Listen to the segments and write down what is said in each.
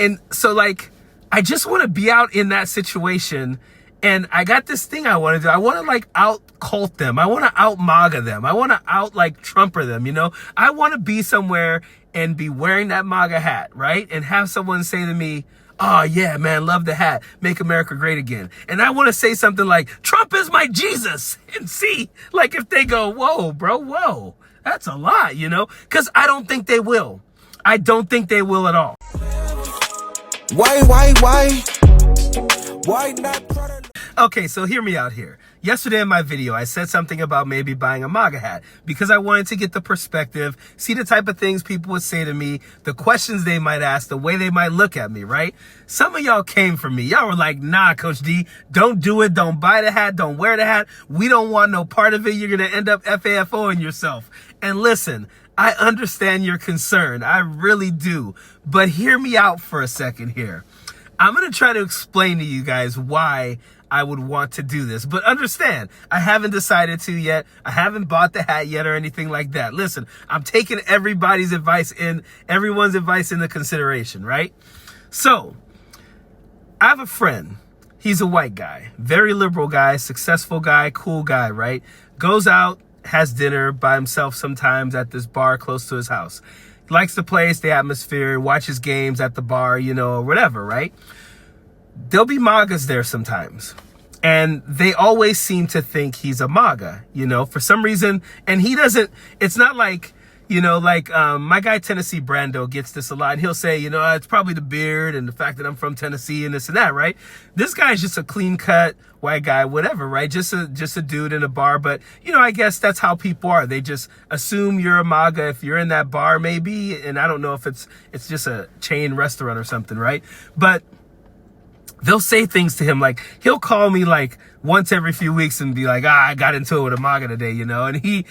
And so like, I just want to be out in that situation. And I got this thing I want to do. I want to like out cult them. I want to out Maga them. I want to out like Trumper them, you know? I want to be somewhere and be wearing that Maga hat, right? And have someone say to me, oh yeah, man, love the hat. Make America great again. And I want to say something like, Trump is my Jesus. And see, like if they go, whoa, bro, whoa, that's a lot, you know? Because I don't think they will. I don't think they will at all. Why not? Okay, so hear me out here. Yesterday in my video, I said something about maybe buying a Maga hat because I wanted to get the perspective, see the type of things people would say to me, the questions they might ask, the way they might look at me, right? Some of y'all came for me. Y'all were like, nah, Coach D, don't do it. Don't buy the hat. Don't wear the hat. We don't want no part of it. You're going to end up FAFOing yourself. And listen, I understand your concern. I really do. But hear me out for a second here. I'm going to try to explain to you guys why I would want to do this. But understand, I haven't decided to yet. I haven't bought the hat yet or anything like that. Listen, I'm taking everyone's advice into consideration, right? So, I have a friend. He's a white guy, very liberal guy, successful guy, cool guy, right? Goes out, has dinner by himself sometimes at this bar close to his house. Likes the place, the atmosphere, watches games at the bar, you know, or whatever, right? There'll be Magas there sometimes. And they always seem to think he's a Maga, you know, for some reason. And he doesn't, it's not like, you know, like my guy Tennessee Brando gets this a lot. And he'll say, you know, it's probably the beard and the fact that I'm from Tennessee and this and that, right? This guy's just a clean cut white guy, whatever, right? Just a dude in a bar. But, you know, I guess that's how people are. They just assume you're a Maga if you're in that bar, maybe. And I don't know if it's just a chain restaurant or something, right? But they'll say things to him like, he'll call me like once every few weeks and be like, I got into it with a Maga today, you know, and he's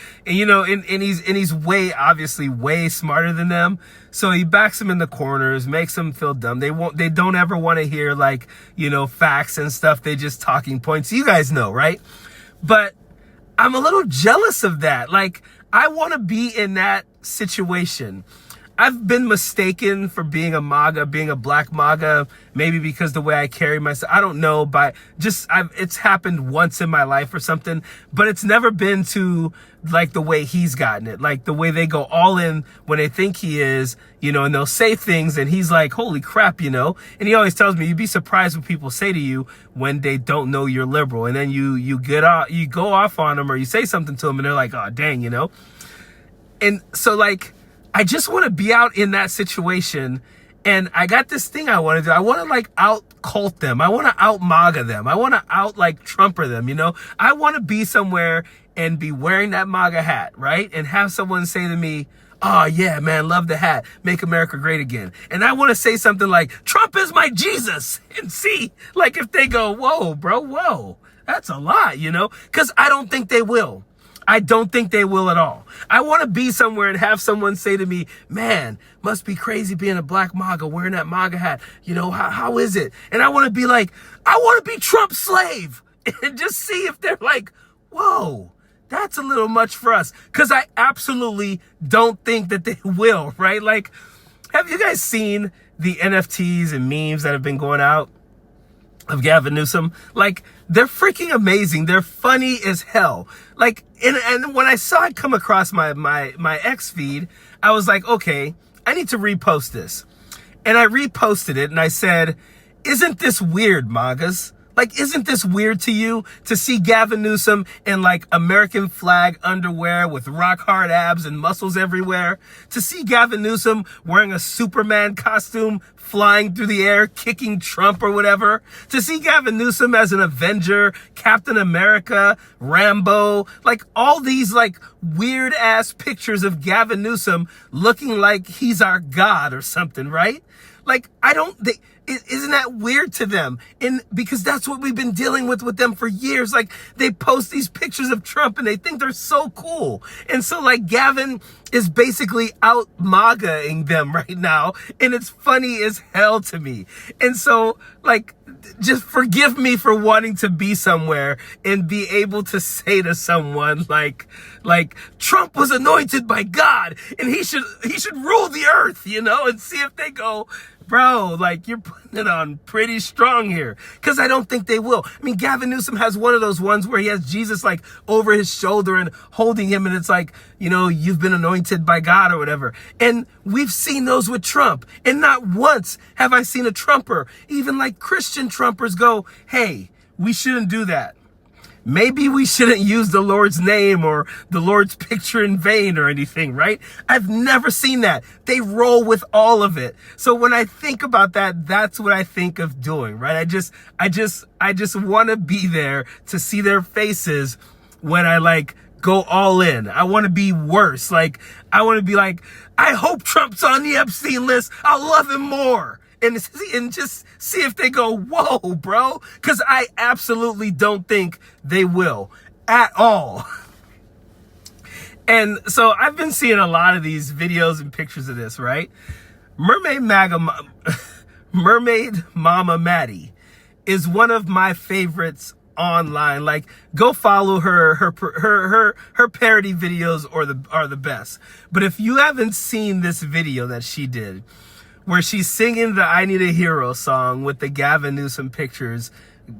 obviously way smarter than them. So he backs them in the corners, makes them feel dumb. They don't ever want to hear like, you know, facts and stuff. They just talking points. You guys know, right? But I'm a little jealous of that. Like, I want to be in that situation. I've been mistaken for being a Maga, being a black Maga, maybe because the way I carry myself. I don't know, but it's happened once in my life or something, but it's never been to like the way he's gotten it, like the way they go all in when they think he is, you know, and they'll say things and he's like, holy crap, you know, and he always tells me, you'd be surprised what people say to you when they don't know you're liberal. And then you go off on them or you say something to them and they're like, oh, dang, you know? And so like, I just want to be out in that situation. And I got this thing I want to do. I want to like out cult them. I want to out Maga them. I want to out like Trumper them, you know? I want to be somewhere and be wearing that Maga hat, right? And have someone say to me, oh yeah, man, love the hat. Make America great again. And I want to say something like, Trump is my Jesus. And see, like if they go, whoa, bro, whoa, that's a lot, you know? Because I don't think they will. I don't think they will at all. I want to be somewhere and have someone say to me, man, must be crazy being a black Maga, wearing that Maga hat. You know, how is it? And I want to be like, I want to be Trump's slave. And just see if they're like, whoa, that's a little much for us. Because I absolutely don't think that they will, right? Like, have you guys seen the NFTs and memes that have been going out of Gavin Newsom? Like, they're freaking amazing. They're funny as hell. Like, and when I saw it come across my X feed, I was like, okay, I need to repost this. And I reposted it and I said, isn't this weird, Magas? Like, isn't this weird to you to see Gavin Newsom in like American flag underwear with rock hard abs and muscles everywhere? To see Gavin Newsom wearing a Superman costume, flying through the air, kicking Trump or whatever? To see Gavin Newsom as an Avenger, Captain America, Rambo, like all these like weird ass pictures of Gavin Newsom looking like he's our God or something, right? Like, isn't that weird to them? And because that's what we've been dealing with them for years. Like, they post these pictures of Trump and they think they're so cool. And so like Gavin is basically out Maga-ing them right now. And it's funny as hell to me. And so like, just forgive me for wanting to be somewhere and be able to say to someone like Trump was anointed by God and he should rule the earth, you know, and see if they go, bro, like, you're putting it on pretty strong here. Because I don't think they will. I mean, Gavin Newsom has one of those ones where he has Jesus, like, over his shoulder and holding him, and it's like, you know, you've been anointed by God or whatever. And we've seen those with Trump. And not once have I seen a Trumper, even like Christian Trumpers, go, hey, we shouldn't do that. Maybe we shouldn't use the Lord's name or the Lord's picture in vain or anything, right? I've never seen that. They roll with all of it. So when I think about that, that's what I think of doing, right? I just want to be there to see their faces when I like go all in. I want to be worse. Like, I want to be like, I hope Trump's on the Epstein list. I'll love him more. And just see if they go, whoa, bro. Because I absolutely don't think they will at all. And so I've been seeing a lot of these videos and pictures of this, right? Mermaid Mama Maddie is one of my favorites online. Like, go follow her. Her parody videos are the best. But if you haven't seen this video that she did, where she's singing the I Need a Hero song with the Gavin Newsom pictures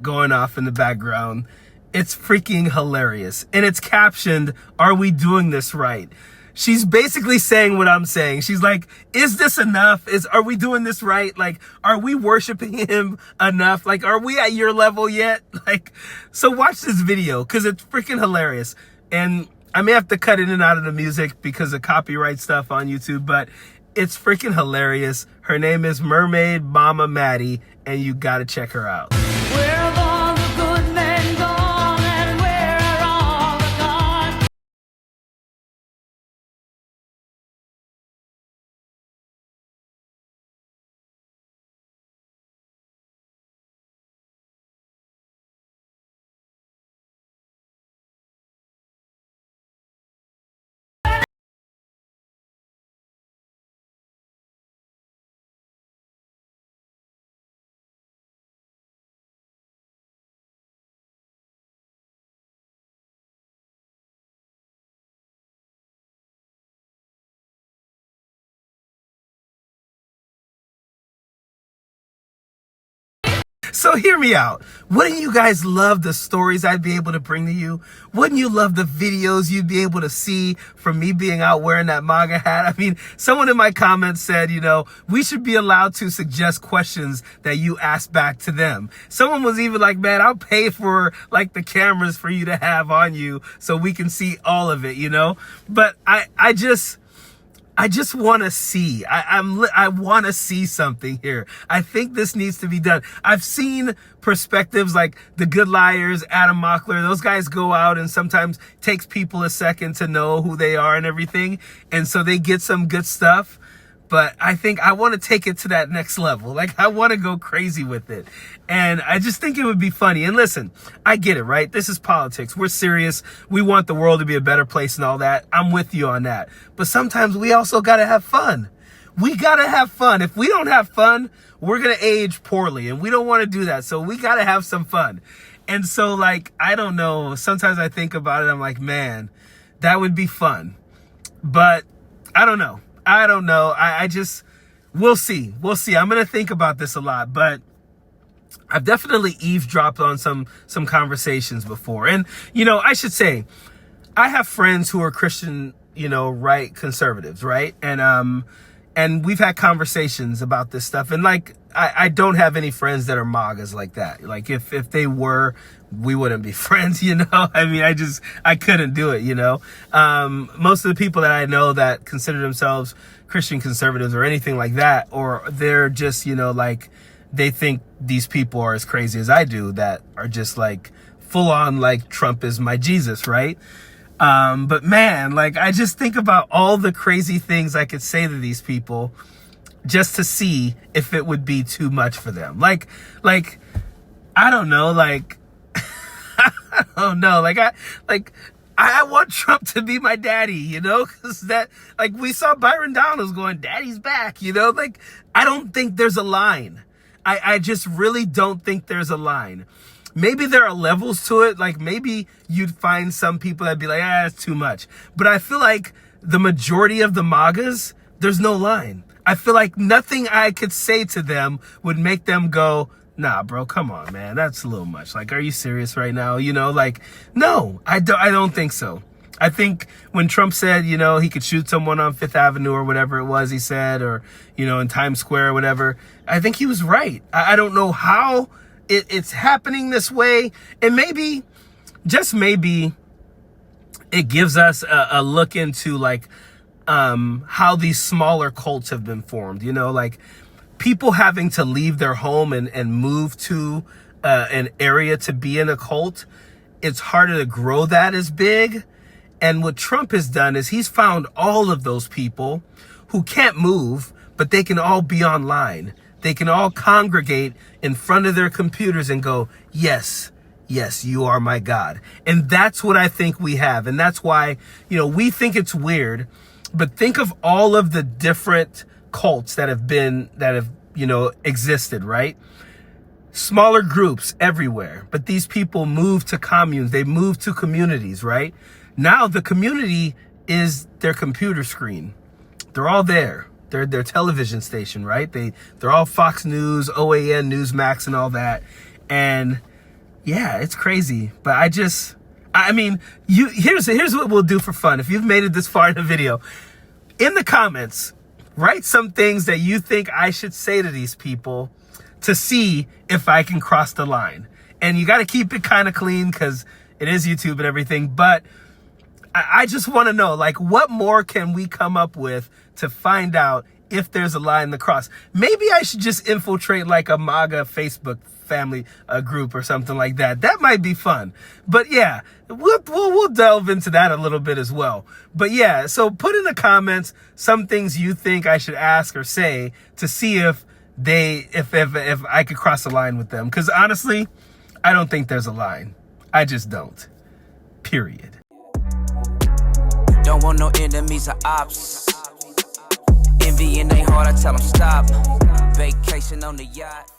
going off in the background, it's freaking hilarious. And it's captioned, "Are we doing this right?" She's basically saying what I'm saying. She's like, is this enough? Are we doing this right? Like, are we worshiping him enough? Like, are we at your level yet? Like, so watch this video because it's freaking hilarious. And I may have to cut in and out of the music because of copyright stuff on YouTube, but it's freaking hilarious. Her name is Mermaid Mama Maddie, and you gotta check her out. Where have all the good men gone, and where are all the gone? So hear me out. Wouldn't you guys love the stories I'd be able to bring to you? Wouldn't you love the videos you'd be able to see from me being out wearing that Maga hat? I mean, someone in my comments said, you know, we should be allowed to suggest questions that you ask back to them. Someone was even like, man, I'll pay for like the cameras for you to have on you so we can see all of it, you know? But I just want to see. I want to see something here. I think this needs to be done. I've seen perspectives like the Good Liars, Adam Mockler. Those guys go out and sometimes takes people a second to know who they are and everything. And so they get some good stuff. But I think I want to take it to that next level. Like, I want to go crazy with it. And I just think it would be funny. And listen, I get it, right? This is politics. We're serious. We want the world to be a better place and all that. I'm with you on that. But sometimes we also got to have fun. We got to have fun. If we don't have fun, we're going to age poorly. And we don't want to do that. So we got to have some fun. And so, like, I don't know. Sometimes I think about it. I'm like, man, that would be fun. But I don't know. I just, we'll see. I'm going to think about this a lot, but I've definitely eavesdropped on some conversations before. And, you know, I should say, I have friends who are Christian, you know, right, conservatives, right? And we've had conversations about this stuff. And like, I don't have any friends that are Magas like that. Like, if they were, we wouldn't be friends, you know? I mean, I couldn't do it, you know? Most of the people that I know that consider themselves Christian conservatives or anything like that, or they're just, you know, like, they think these people are as crazy as I do, that are just like full on, like, Trump is my Jesus, right? But man, like, I just think about all the crazy things I could say to these people just to see if it would be too much for them. Like, I don't know, like, I don't know. I want Trump to be my daddy, you know, because that, like, we saw Byron Donalds going, daddy's back, you know, like, I don't think there's a line. I just really don't think there's a line. Maybe there are levels to it. Like, maybe you'd find some people that'd be like, that's too much. But I feel like the majority of the Magas, there's no line. I feel like nothing I could say to them would make them go, nah, bro, come on, man. That's a little much. Like, are you serious right now? You know, like, no, I don't think so. I think when Trump said, you know, he could shoot someone on Fifth Avenue or whatever it was he said, or, you know, in Times Square or whatever, I think he was right. I don't know how it's happening this way. And maybe, just maybe, it gives us a look into like how these smaller cults have been formed, you know, like people having to leave their home and move to an area to be in a cult. It's harder to grow that as big. And what Trump has done is he's found all of those people who can't move, but they can all be online. They can all congregate in front of their computers and go, yes, yes, you are my God. And that's what I think we have. And that's why, you know, we think it's weird, but think of all of the different cults that have, you know, existed, right? Smaller groups everywhere, but these people move to communes. They move to communities, right? Now the community is their computer screen. They're all there. They're their television station, right? They're all Fox News, OAN, Newsmax, and all that. And yeah, it's crazy. But I mean, here's what we'll do for fun. If you've made it this far in the video, in the comments, write some things that you think I should say to these people to see if I can cross the line. And you got to keep it kind of clean because it is YouTube and everything. But I just want to know, like, what more can we come up with to find out if there's a line to cross? Maybe I should just infiltrate like a Maga Facebook family group or something like that. That might be fun. But yeah, we'll delve into that a little bit as well. But yeah, so put in the comments some things you think I should ask or say to see if I could cross a line with them. Because honestly, I don't think there's a line. I just don't. Period. Don't want no enemies or ops. Envy in their heart, I tell them stop. Vacation on the yacht.